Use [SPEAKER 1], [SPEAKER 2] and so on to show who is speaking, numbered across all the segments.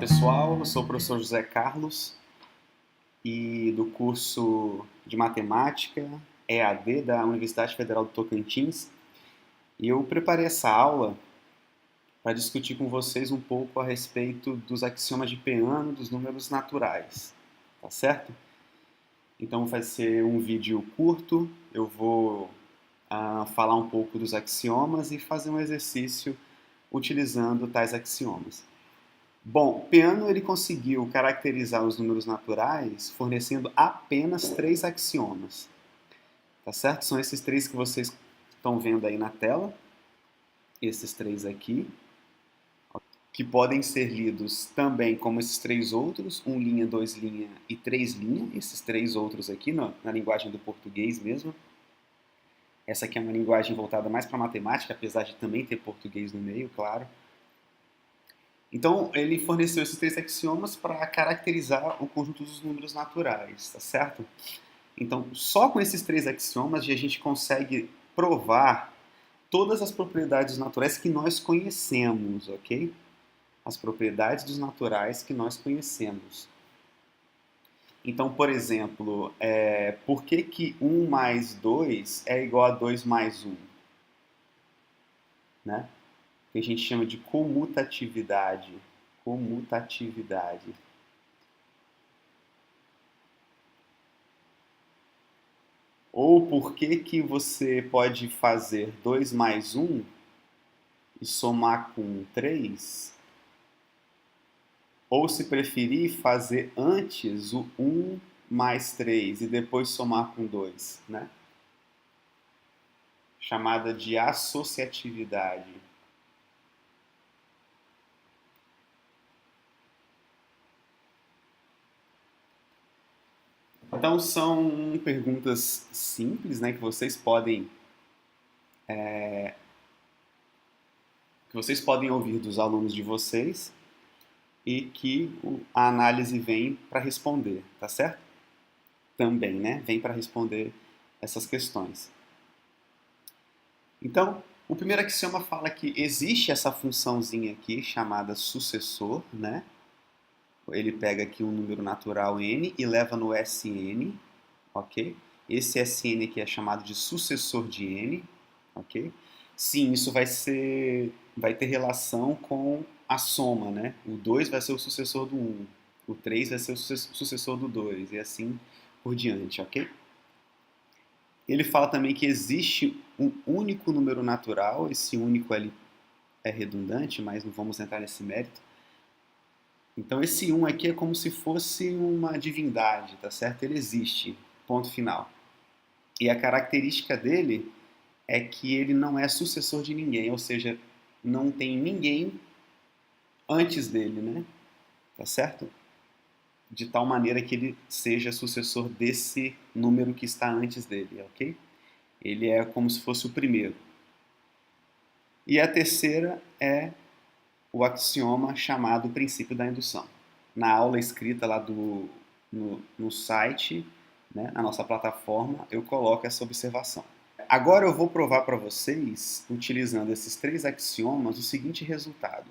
[SPEAKER 1] pessoal, eu sou o professor José Carlos e do curso de Matemática EAD da Universidade Federal do Tocantins, e eu preparei essa aula para discutir com vocês um pouco a respeito dos axiomas de Peano dos números naturais, tá certo? Então vai ser um vídeo curto, eu vou falar um pouco dos axiomas e fazer um exercício utilizando tais axiomas. Bom, Peano ele conseguiu caracterizar os números naturais fornecendo apenas três axiomas, tá certo? São esses três que vocês estão vendo aí na tela, esses três aqui, que podem ser lidos também como esses três outros, um linha, dois linha e três linha, esses três outros aqui na linguagem do português mesmo. Essa aqui é uma linguagem voltada mais para matemática, apesar de também ter português no meio, claro. Então, ele forneceu esses três axiomas para caracterizar o conjunto dos números naturais, tá certo? Então, só com esses três axiomas a gente consegue provar todas as propriedades naturais que nós conhecemos, ok? As propriedades dos naturais que nós conhecemos. Então, por exemplo, por que 1 mais 2 é igual a 2 mais 1? Né? Que a gente chama de comutatividade. Comutatividade. Ou por que você pode fazer 2 mais 1 e somar com 3? Ou, se preferir, fazer antes o 1 mais 3 e depois somar com 2, né? Chamada de associatividade. Então são perguntas simples, né, que vocês podem ouvir dos alunos de vocês e que a análise vem para responder, tá certo? Também, né, vem para responder essas questões. Então, o primeiro axioma fala que existe essa funçãozinha aqui chamada sucessor, né? Ele pega aqui um número natural n e leva no Sn, ok? Esse Sn aqui é chamado de sucessor de n, ok? Sim, isso vai ter relação com a soma, né? O 2 vai ser o sucessor do 1, o 3 vai ser o sucessor do 2 e assim por diante, ok? Ele fala também que existe um único número natural, esse único ali é redundante, mas não vamos entrar nesse mérito. Então esse 1 aqui é como se fosse uma divindade, tá certo? Ele existe, ponto final. E a característica dele é que ele não é sucessor de ninguém, ou seja, não tem ninguém antes dele, né? Tá certo? De tal maneira que ele seja sucessor desse número que está antes dele, ok? Ele é como se fosse o primeiro. E a terceira é o axioma chamado princípio da indução. Na aula escrita lá no site, né, na nossa plataforma, eu coloco essa observação. Agora eu vou provar para vocês, utilizando esses três axiomas, o seguinte resultado.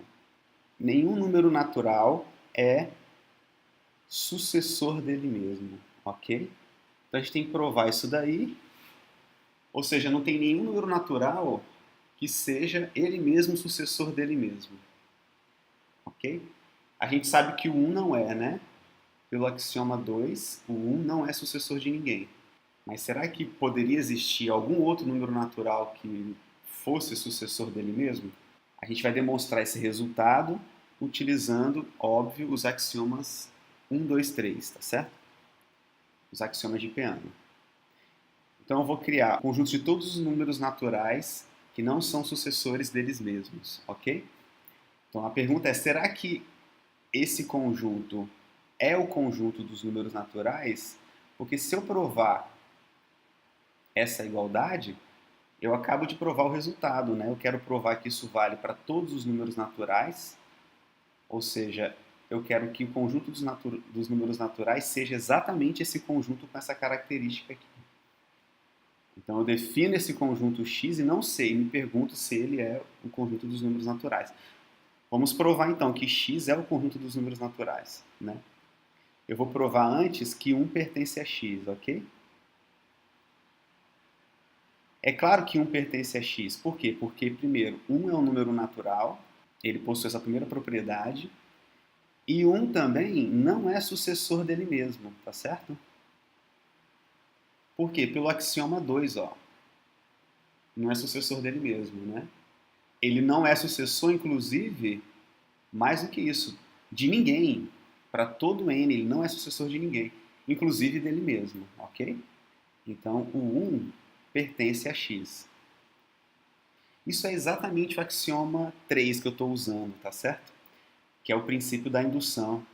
[SPEAKER 1] Nenhum número natural é sucessor dele mesmo, ok? Então a gente tem que provar isso daí, ou seja, não tem nenhum número natural que seja ele mesmo sucessor dele mesmo, ok? A gente sabe que o 1 não é, né? Pelo axioma 2, o 1 não é sucessor de ninguém. Mas será que poderia existir algum outro número natural que fosse sucessor dele mesmo? A gente vai demonstrar esse resultado utilizando, óbvio, os axiomas 1, 2, 3, tá certo? Os axiomas de Peano. Então eu vou criar um conjunto de todos os números naturais que não são sucessores deles mesmos, ok? Então a pergunta é, será que esse conjunto é o conjunto dos números naturais? Porque se eu provar essa igualdade, eu acabo de provar o resultado, né? Eu quero provar que isso vale para todos os números naturais, ou seja, eu quero que o conjunto dos números naturais seja exatamente esse conjunto com essa característica aqui. Então eu defino esse conjunto X e não sei, me pergunto se ele é o conjunto dos números naturais. Vamos provar então que x é o conjunto dos números naturais, né? Eu vou provar antes que 1 pertence a x, ok? É claro que 1 pertence a x. Por quê? Porque, primeiro, 1 é um número natural, ele possui essa primeira propriedade, e 1 também não é sucessor dele mesmo, tá certo? Por quê? Pelo axioma 2, ó. Não é sucessor dele mesmo, né? Ele não é sucessor, inclusive, mais do que isso, de ninguém. Para todo n, ele não é sucessor de ninguém, inclusive dele mesmo, ok? Então, o 1 pertence a x. Isso é exatamente o axioma 3 que eu estou usando, tá certo? Que é o princípio da indução.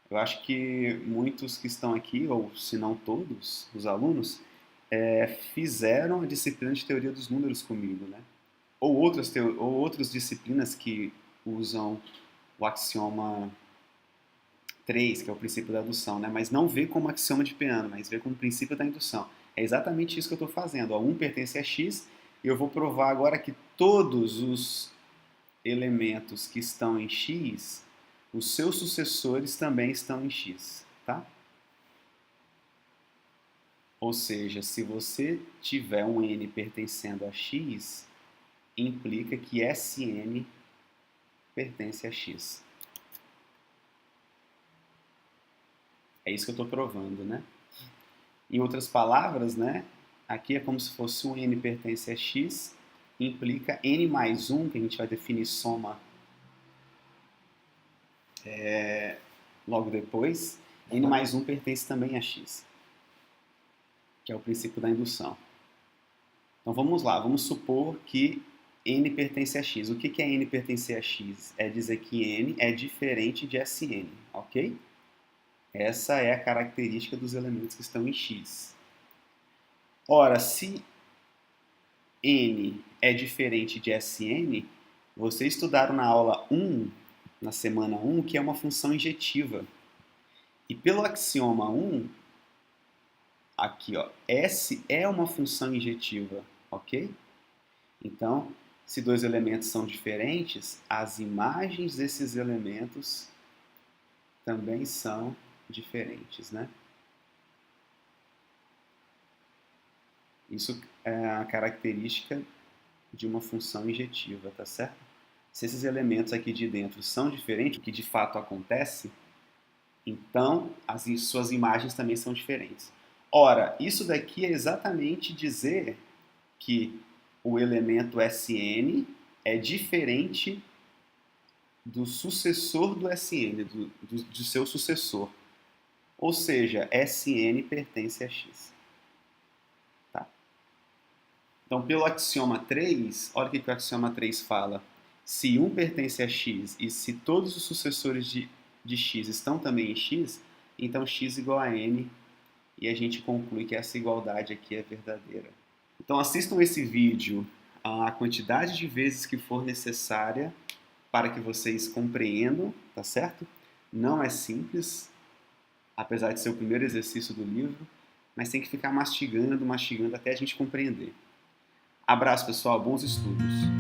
[SPEAKER 1] Eu acho que muitos que estão aqui, ou se não todos, os alunos, fizeram a disciplina de teoria dos números comigo, né? Ou outras disciplinas que usam o axioma 3, que é o princípio da indução, né? Mas não vê como axioma de Peano, mas vê como princípio da indução. É exatamente isso que eu estou fazendo. Ó, 1 pertence a x, e eu vou provar agora que todos os elementos que estão em x, os seus sucessores também estão em x, tá? Ou seja, se você tiver um n pertencendo a x, implica que Sn pertence a x. É isso que eu estou provando, né? Em outras palavras, né? Aqui é como se fosse um n pertence a x, implica n mais 1, que a gente vai definir soma logo depois, n mais 1 pertence também a x, que é o princípio da indução. Então vamos lá, vamos supor que n pertence a x. O que é n pertencer a x? É dizer que n é diferente de Sn, ok? Essa é a característica dos elementos que estão em x. Ora, se n é diferente de Sn, vocês estudaram na aula 1, na semana 1, que é uma função injetiva. E pelo axioma 1, aqui, ó, S é uma função injetiva, ok? Então, se dois elementos são diferentes, as imagens desses elementos também são diferentes, né? Isso é a característica de uma função injetiva, tá certo? Se esses elementos aqui de dentro são diferentes, o que de fato acontece, então as suas imagens também são diferentes. Ora, isso daqui é exatamente dizer que o elemento Sn é diferente do sucessor do Sn, do seu sucessor. Ou seja, Sn pertence a x. Tá? Então, pelo axioma 3, olha o que o axioma 3 fala. Se 1 pertence a x e se todos os sucessores de x estão também em x, então x igual a n, e a gente conclui que essa igualdade aqui é verdadeira. Então assistam esse vídeo a quantidade de vezes que for necessária para que vocês compreendam, tá certo? Não é simples, apesar de ser o primeiro exercício do livro, mas tem que ficar mastigando, mastigando até a gente compreender. Abraço, pessoal, bons estudos!